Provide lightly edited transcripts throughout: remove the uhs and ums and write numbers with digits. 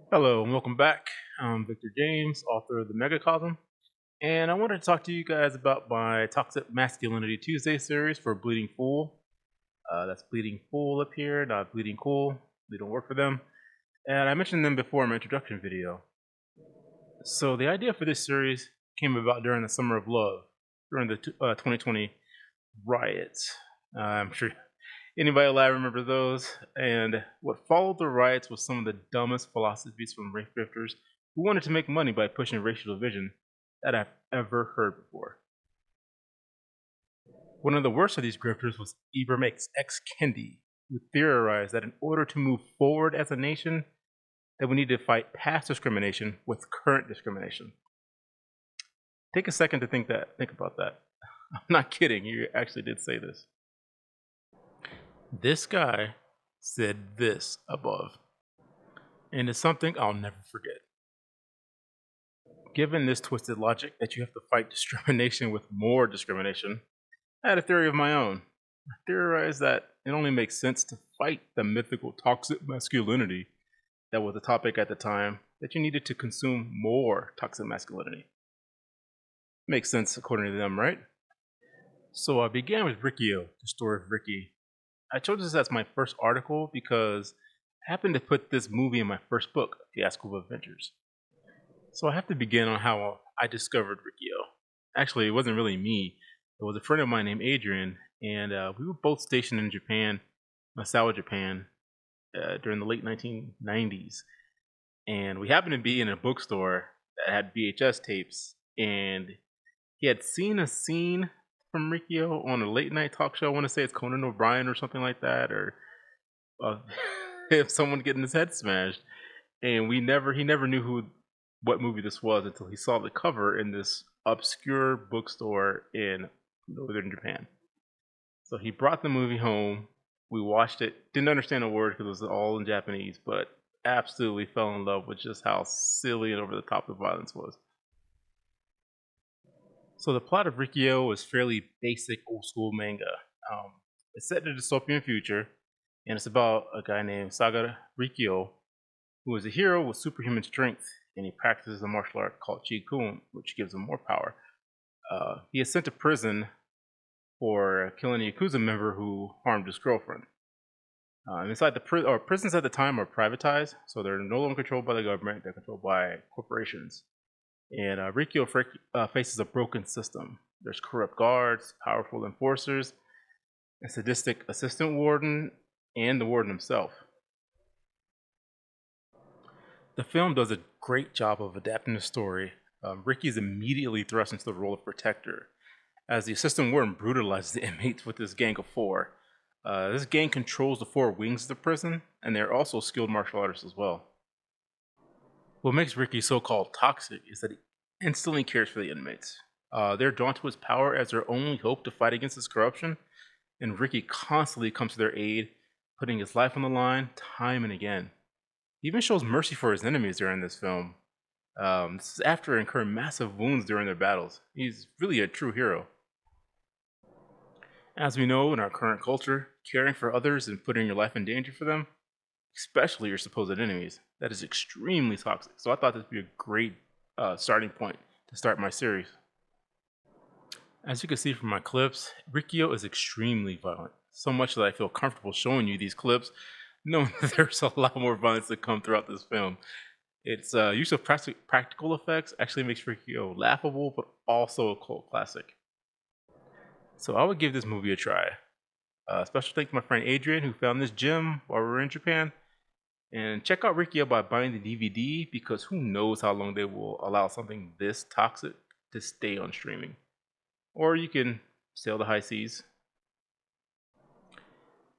Hello and welcome back. I'm Victor James, author of the Megacosm, and I wanted to talk to you guys about my Toxic Masculinity Tuesday series for Bleeding Fool. That's Bleeding Fool up here, not Bleeding Cool. They don't work for them. And I mentioned them before in my introduction video. So the idea for this series came about during the Summer of Love, during the 2020 riots. I'm sure anybody alive remember those? And what followed the riots was some of the dumbest philosophies from race drifters who wanted to make money by pushing racial division that I've ever heard before. One of the worst of these grifters was Ibram X. Kendi, who theorized that in order to move forward as a nation, that we need to fight past discrimination with current discrimination. Take a second to think about that. I'm not kidding, he actually did say this. This guy said this above, and it's something I'll never forget. Given this twisted logic that you have to fight discrimination with more discrimination, I had a theory of my own. I theorized that it only makes sense to fight the mythical toxic masculinity that was the topic at the time, that you needed to consume more toxic masculinity. Makes sense according to them, right? So I began with Riki-Oh, the story of Riki. I chose this as my first article because I happened to put this movie in my first book, Fiasco of Adventures. So I have to begin on how I discovered Riki-Oh. Actually, it wasn't really me. It was a friend of mine named Adrian, and we were both stationed in Japan, Misawa, Japan, during the late 1990s. And we happened to be in a bookstore that had VHS tapes, and he had seen a scene from Riki-Oh on a late night talk show. I want to say it's Conan O'Brien or something like that, or uh, if someone getting his head smashed. And he never knew what movie this was until he saw the cover in this obscure bookstore in northern Japan. So he brought the movie home. We watched it. Didn't understand a word because it was all in Japanese, but absolutely fell in love with just how silly and over the top the violence was. So the plot of Riki-Oh is fairly basic old school manga. It's set in a dystopian future, and it's about a guy named Saga Riki-Oh, who is a hero with superhuman strength, and he practices a martial art called Qigong, which gives him more power. He is sent to prison for killing a Yakuza member who harmed his girlfriend. Inside the prisons at the time are privatized, so they're no longer controlled by the government; they're controlled by corporations. And Riki-Oh faces a broken system. There's corrupt guards, powerful enforcers, a sadistic assistant warden, and the warden himself. The film does a great job of adapting the story. Ricky is immediately thrust into the role of protector, as the assistant warden brutalizes the inmates with this gang of four. This gang controls the four wings of the prison, and they're also skilled martial artists as well. What makes Ricky so-called toxic is that he instantly cares for the inmates. They're drawn to his power as their only hope to fight against his corruption, and Ricky constantly comes to their aid, putting his life on the line time and again. He even shows mercy for his enemies during this film. This is after incurring massive wounds during their battles. He's really a true hero. As we know in our current culture, caring for others and putting your life in danger for them, especially your supposed enemies, that is extremely toxic. So I thought this would be a great starting point to start my series. As you can see from my clips, Riki-Oh is extremely violent. So much that I feel comfortable showing you these clips, knowing that there's a lot more violence to come throughout this film. Its use of practical effects actually makes Riki-Oh laughable, but also a cult classic. So I would give this movie a try. Special thanks to my friend Adrian who found this gem while we were in Japan. And check out Riki-Oh by buying the DVD because who knows how long they will allow something this toxic to stay on streaming. Or you can sail the high seas.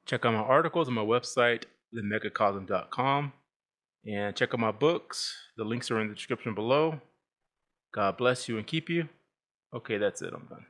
Check out my articles on my website, themegacosm.com. And check out my books. The links are in the description below. God bless you and keep you. Okay, that's it. I'm done.